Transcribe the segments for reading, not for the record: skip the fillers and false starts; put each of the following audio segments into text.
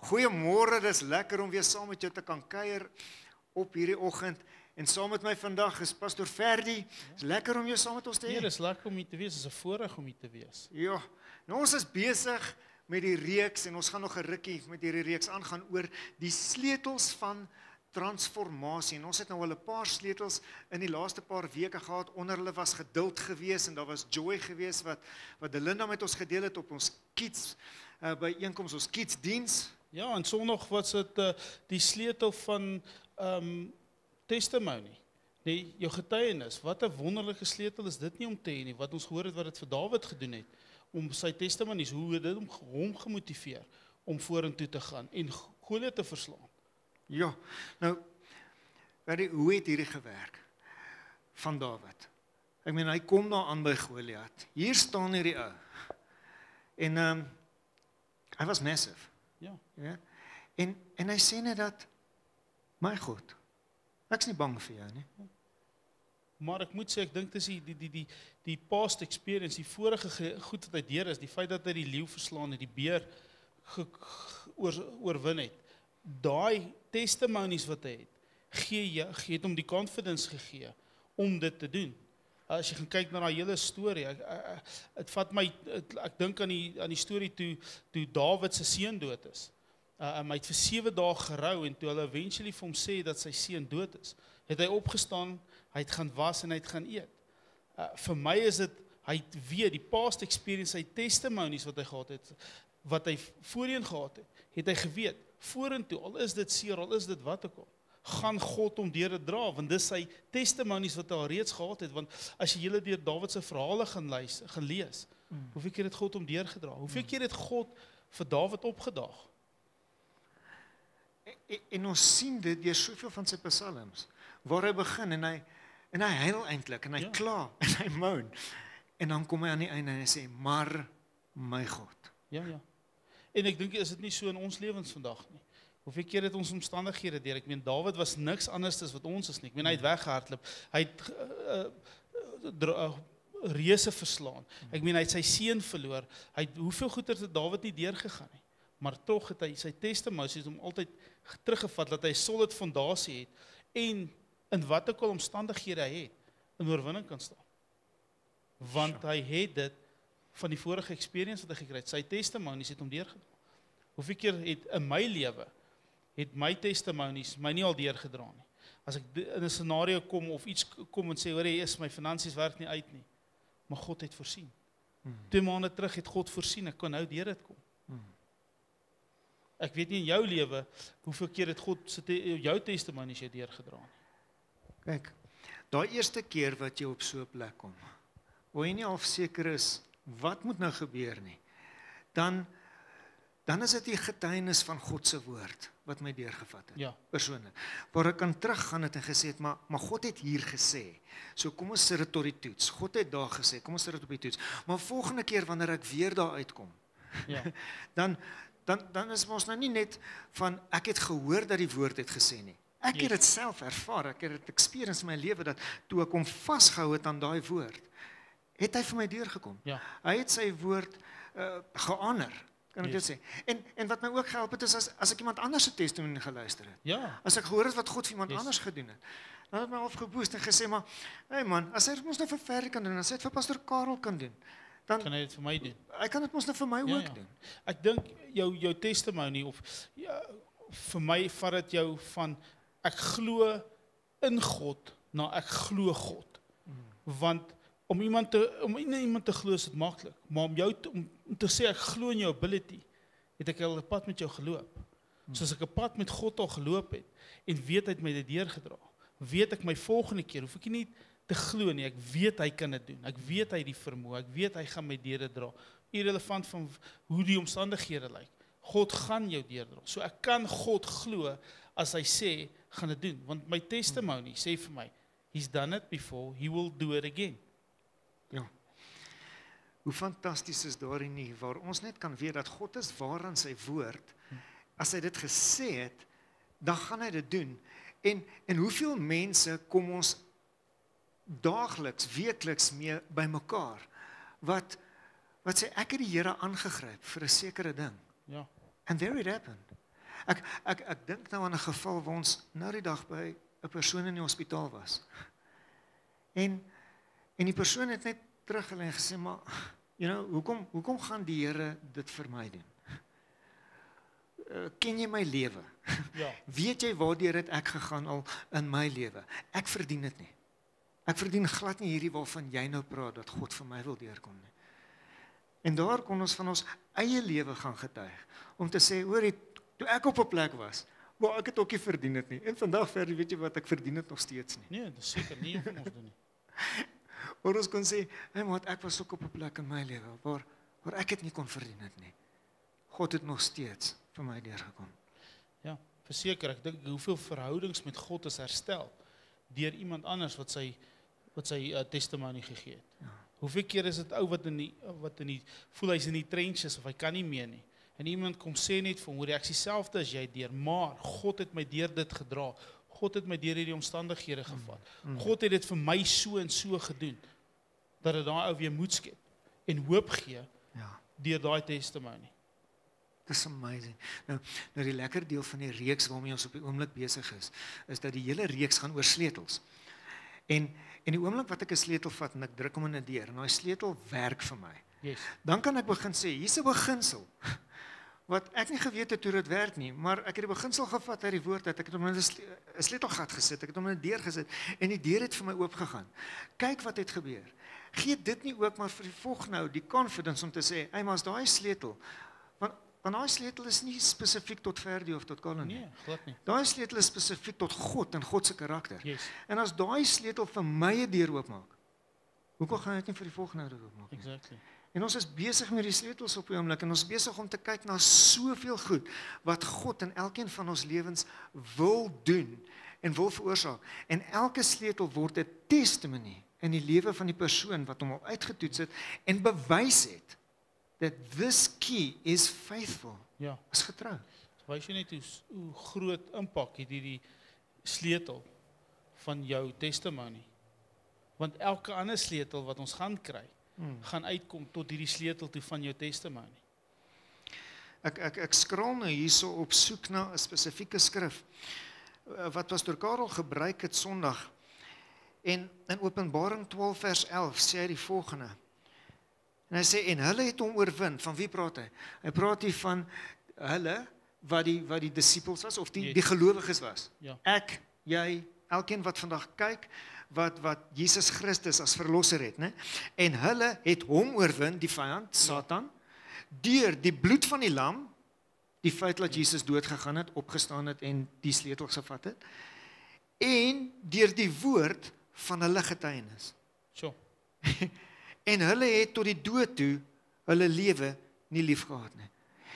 Goeiemôre, dis lekker om weer saam met jou te kan kuier op hierdie oggend. En saam met my vandag is Pastor Ferdi. Dis lekker om jou saam met ons te hê. Nee, dis lekker om hier te wees, dis 'n voorreg om hier te wees. Ja, nou ons is besig met die reeks en ons gaan nog 'n rukkie met hierdie reeks aangaan oor die sleutels van transformasie. En ons het nou al 'n paar sleutels in die laaste paar weke gehad. Onder hulle was geduld gewees en daar was joy gewees wat Delinda met ons gedeel het op ons kids byeenkoms, ons kidsdiens. Ja, en Sondag was dit die sleutel van testimony. Nee, jou getuienis. Wat 'n wonderlike sleutel is dit nie om te hê nie. Wat ons gehoor het wat dit vir Dawid gedoen het om sy testimonies, hoe het dit hom gemotiveer om vorentoe te gaan en Goliat te verslaan. Ja, nou, hoe het hierdie gewerk van Dawid? Ek meen, hy kom daar aan by Goliat. Hier staan hierdie ou. En hy was massive. Ja. Ja? En hy sê net dat, my God, ek's nie bang vir jou nie. Maar ek moet sê, ek dink dis die past experience, die vorige goed wat hy deur is, die feit dat hy die leeu verslaan het, die beer oorwin het, daai testimonies wat hy het, gee het hom die confidence gegee om dit te doen. As jy gaan kyk na daai hele storie, het vat my, ek dink aan die storie toe Dawid se seun dood is. Hy het vir 7 dae gerou en toe hulle eventually vir hom sê dat sy seun dood is, het hy opgestaan, hy het gaan was en hy het gaan eet. Vir my is dit, hy het weer die past experience, sy testimonies wat hy gehad het, wat hy voorheen gehad het hy geweet, vorentoe, al is dit seer, al is dit wat ook al, gaan God hom deur dit dra, want dis sy testimonies wat hy al reeds gehad het, want as jy hele deur Dawid se verhale gaan lees, hoeveel keer het God hom deurgedra, hoeveel keer het God vir Dawid opgedaag? En ons sien dit deur soveel van sy psalms, waar hy begin en hy huil eintlik, en hy kla, en hy moan, en dan kom hy aan die einde en hy sê, maar my God. Ja. En ek dink, is dit nie so in ons lewens vandag nie? Hoeveel keer het ons omstandighede deur? Ek meen, Dawid was niks anders as wat ons is nie. Ek meen, hy het weggehardloop, hy het reuse verslaan. Ek meen, hy het sy seun verloor. Hoeveel goed het Dawid nie deurgegaan nie? Maar tog het hy sy testimonies het hom altyd teruggevat, dat hy 'n solid fondasie het, en in wat ook al omstandighede hy het, in oorwinning kan staan. Want hy het dit van die vorige experience wat hy gekry het, sy testimonies het hom deurgedra. Hoeveel keer het in my lewe, het my testimonies my nie al deurgedra nie. As ek in 'n scenario kom of iets kom en sê, hoor jy, my finansies werk nie uit nie, maar God het voorsien. 2 maande terug het God voorsien, ek kan nou deur dit kom. Ek weet nie in jou lewe, hoeveel keer het God jou testimonies jou deurgedra nie. Kyk, daai eerste keer wat jy op so 'n plek kom, waar jy nie al seker is, wat moet nou gebeur nie, dan is dit die getuienis van God se woord, wat my deurgevat het, Ja. persoonlik, waar ek kan teruggaan het en gesê het, maar God het hier gesê, so kom ons sit dit tot die toets, God het daar gesê, kom ons sit dit op die toets, maar volgende keer wanneer ek weer daar uitkom, Ja. dan is ons nou nie net van, ek het gehoor dat die woord het gesê nie, ek het dit self ervaar, ek het dit experience in my lewe, dat toe ek hom vasgehou het aan daai woord, het hy vir my deurgekom, Ja. hy het sy woord gehonour, kan ek dit sê, en wat my ook gehelp het, is as ek iemand anders se testimony geluister het, Ja. as ek gehoor het wat God vir iemand anders gedoen het, dan het my afgeboost en gesê, maar, hey man, as hy dit mos nou vir Ferdi kan doen, as hy dit vir Pastor Karel kan doen, dan, Kan hy dit vir my doen? hy kan dit mos nou vir my ook doen. Ek dink jou testimony, of vir my vat dit jou van, ek glo in God, na ek glo God. Want om iemand te glo is dit maklik, maar om te sê ek glo in jou ability, het ek al 'n pad met jou geloop. Soos ek 'n pad met God al geloop het, en weet hy het my dit deurgedra, weet ek my volgende keer, hoef ek nie te glo nie, ek weet hy kan dit doen, ek weet hy die vermoë, ek weet hy gaan my deur dit dra, irrelevant van hoe die omstandighede lyk, God gaan jou deurdra, so ek kan God glo, as hy sê, gaan dit doen, want my testimony sê vir my, he's done it before, he will do it again. Ja. Hoe fantasties is daarin nie, waar ons net kan weet dat God is waar aan sy woord, as hy dit gesê het, dan gaan hy dit doen, en hoeveel mense kom ons daagliks, weekliks mee by mekaar, wat sê, ek het die Here aangegryp vir 'n sekere ding, Ja. and there it happened, Ek dink nou aan 'n geval waar ons nou die dag by 'n persoon in die hospitaal was. En die persoon het net teruggelê en gesê, maar hoekom gaan die Here dit vir my doen? Ken jy my lewe? Ja. Weet jy waardeur het ek gegaan al in my lewe? Ek verdien dit nie. Ek verdien glad nie hierdie waarvan jy nou praat, dat God vir my wil deurkom nie. En daar kon ons van ons eie lewe gaan getuig, om te sê, hoorie, toe ek op 'n plek was, waar ek het ook nie verdien het nie, en vandag verder, weet jy wat, ek verdien het nog steeds nie. Nee, dis seker nie van ons doen nie. Waar ons kon sê, hey maat, ek was ook op 'n plek in my lewe, waar ek het nie kon verdien het nie. God het nog steeds vir my deurgekom. Ja, verseker, ek dink hoeveel verhoudings met God is herstel deur iemand anders wat sy testimonie gegee het. Ja. Hoeveel keer is dit ou wat in die voel hy's in die trenches of hy kan nie meer nie. En iemand kom sê net vir hom, hoor, ek is dieselfde as jy deur, maar God het my deur dit gedra. God het my deur hierdie omstandighede gevat. God het dit vir my so en so gedoen dat dit daai ou weer moed skep en hoop gee deur daai testimonie. Dis amazing. Nou die lekker deel van die reeks waarmee ons op die oomblik besig is dat die hele reeks gaan oor sleutels. En die oomblik wat ek 'n sleutel vat en ek druk hom in 'n deur en daai sleutel werk vir my. Yes. Dan kan ek begin sê, hier's 'n beginsel wat ek nie geweet het hoe dit werk nie, maar ek het die beginsel gevat uit die woord uit. Ek het hom in 'n sleutelgat gesit, ek het hom in 'n deur gesit en die deur het vir my oopgegaan. Kyk wat het gebeur. Gee dit nie ook maar vir die volgende die confidence om te sê, hey, maar as daai sleutel, want daai sleutel is nie spesifiek tot Verdie of tot Colin nie. Nee, glad nie. Daai sleutel is spesifiek tot God en God se karakter. Yes. En as daai sleutel vir my 'n deur oopmaak, hoekom gaan dit nie vir die volgende deur oopmaak nie? Exactly. En ons is besig met die sleutels op die oomblik en ons is besig om te kyk na soveel goed wat God in elkeen van ons lewens wil doen en wil veroorsaak. En elke sleutel word 'n testimony in die lewe van die persoon wat hom al uitgetoets het en bewys het that this key is faithful. Ja. Is getrou. Wys jy net hoe groot impak het hierdie sleutel van jou testimonie. Want elke ander sleutel wat ons gaan kry, gaan uitkom tot hierdie sleutel toe van jou testimonie. Ek skraal nou hierso op soek na 'n spesifieke skrif wat Pastor Karel gebruik het Sondag. En in Openbaring 12 vers 11 sê hy die volgende. En hy sê, en hulle het hom oorwin. Van wie praat hy? Hy praat hier van hulle wat die disippels was of die gelowiges was. Ja. Ek, jy, elkeen wat vandag kyk, wat Jesus Christus as verlosser het, né? En hulle het hom oorwin, die vyand, Satan, deur die bloed van die lam, die feit dat Jesus dood gegaan het, opgestaan het en die sleutels gevat het, en deur die woord van hulle getuienis. So. En hulle het tot die dood toe hulle lewe nie lief gehad nie.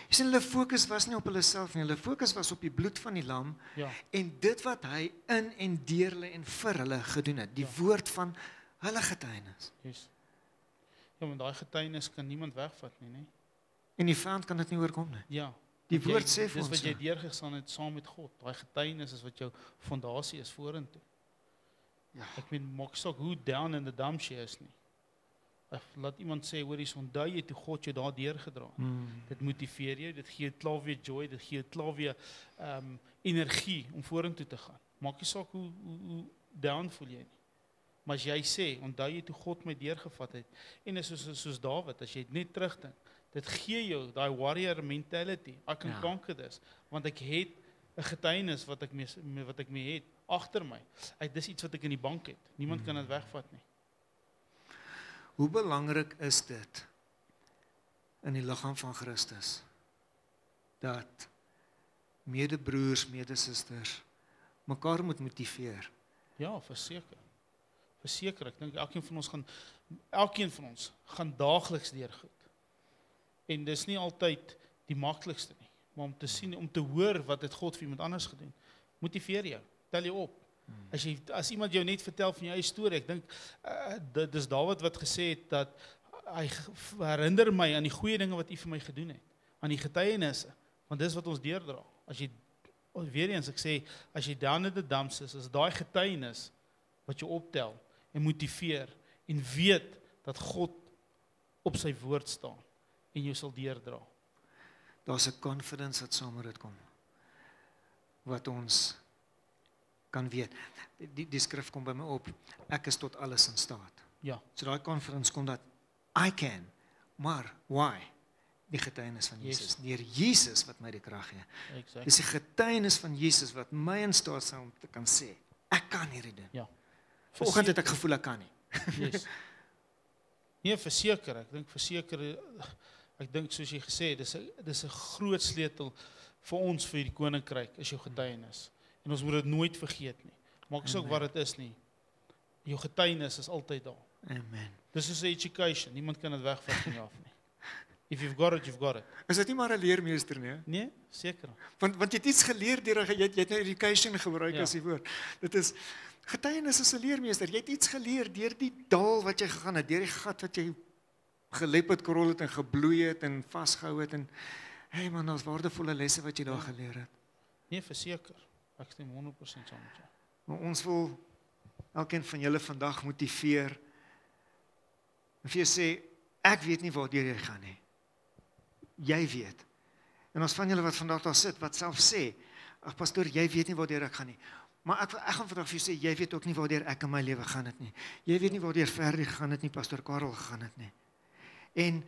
Jy sien, hulle fokus was nie op hulle self nie, hulle fokus was op die bloed van die lam en dit wat hy in en deur hulle en vir hulle gedoen het, die woord van hulle getuienis. Yes. Ja, maar daai getuienis kan niemand wegvat nie, né? En die vyand kan dit nie oorkom nie. Ja. Die woord sê vir ons. Dis wat jy deurgegaan het saam met God. Daai getuienis is wat jou fondasie is vorentoe. Ja. Ek meen, maak saak hoe down in the dumps jy is nie. Laat iemand sê, hoor, is onthou jy toe God jou daar deurgedra het. Dit motiveer jou, dit gee jou klaar weer joy, dit gee jou klaar weer energie om vorentoe te gaan. Maak nie saak hoe down voel jy nie. Maar as jy sê, onthou jy toe God my deurgevat het, en is soos Dawid, as jy net terugdink, dit gee jou daai warrior mentality. Ek kan conquer this, want ek het 'n getuienis wat ek mee het agter my. Dis iets wat ek in die bank het. Niemand kan dit wegvat nie. Hoe belangrik is dit in die liggaam van Christus dat medebroers, medesusters mekaar moet motiveer? Ja, verseker. Verseker, ek dink elkeen van ons gaan daagliks deur goed. En dis nie altyd die maklikste nie, maar om te sien, om te hoor wat het God vir iemand anders gedoen. Motiveer jou, tel jou op. As iemand jou net vertel van jou eie storie, ek dink dis Dawid wat gesê het dat hy herinner my aan die goeie dinge wat U vir my gedoen het, aan die getuienisse, want dis wat ons deurdra. As jy weer eens ek sê, as jy down in the dumps is daai getuienis wat jou optel en motiveer en weet dat God op sy woord staan en jou sal deurdra. Daar's 'n confidence wat saam met dit kom. wat ons kan weet. Die skrif kom by my op, ek is tot alles in staat. Ja, So daai conference kom dat, I can, maar why? Die getuienis van Yes. Jesus. Deur Jesus wat my die krag gee. exact. Dis die getuienis van Jesus wat my in staat stel om te kan sê, ek kan hierdie doen. Ja. Vanoggend het ek gevoel ek kan nie. Yes. Nee, verseker, ek dink soos jy gesê het, dis 'n groot sleutel vir ons vir die koninkryk is jou getuienis. En ons moet dit nooit vergeet nie. Maak nie saak wat dit is nie. Jou getuienis is altyd daar. Amen. Dis soos 'n education, niemand kan dit wegvat van jou af nie. If you've got it, you've got it. Is dit nie maar 'n leermeester nie? Nee, seker. Want jy het iets geleer deur jy het nou education gebruik Ja. as die woord. Dit is getuienis is 'n leermeester. Jy het iets geleer deur die dal wat jy gegaan het, deur die gat wat jy gelep het, korrel het en gebloei het en vasgehou het en hey man, daar's waardevolle lesse wat jy daar geleer het. Nee, verseker. Ek stem 100% saam met jou. Maar ons wil elkeen van julle vandag motiveer en vir jou sê, ek weet nie waardeur jy gaan nie. Jy weet. En ons van julle wat vandag daar sit, wat self sê, ag pastoor, jy weet nie waardeur ek gaan nie. Maar ek gaan vandag vir jou sê, jy weet ook nie waardeur ek in my lewe gaan dit nie. Jy weet nie waardeur Ferdi gegaan het nie, pastoor Karel gegaan het nie. En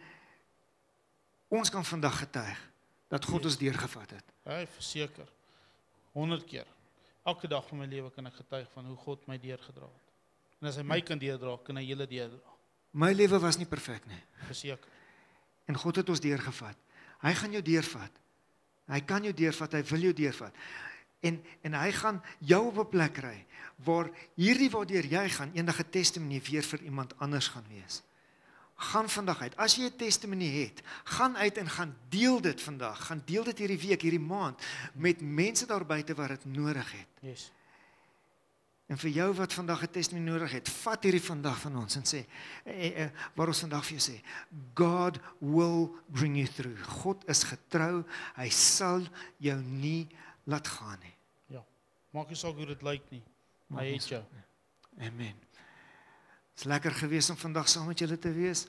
ons kan vandag getuig dat God ons deurgevat het. Ja, verseker. 100 keer. Elke dag van my lewe kan ek getuig van hoe God my deurgedra het. En as hy my kan deurdra, kan hy julle deurdra. My lewe was nie perfek nie. Verseker. En God het ons deurgevat. Hy gaan jou deurvat. Hy kan jou deurvat, hy wil jou deurvat. En hy gaan jou op 'n plek kry waar hierdie waardeur jy gaan eendag 'n testimonie weer vir iemand anders gaan wees. Gaan vandag uit. As jy 'n testimonie het, gaan uit en gaan deel dit vandag. Gaan deel dit hierdie week, hierdie maand met mense daar buite wat dit nodig het. Yes. En vir jou wat vandag 'n testimonie nodig het, vat hierdie vandag van ons en sê, waar ons vandag vir jou sê, God will bring you through. God is getrou, hy sal jou nie laat gaan nie. Ja. Maak nie saak hoe dit lyk nie. Hy het jou. Amen. Het is lekker gewees om vandag saam met julle te wees.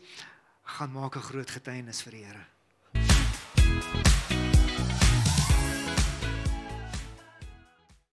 Gaan maak 'n groot getuienis vir die Here.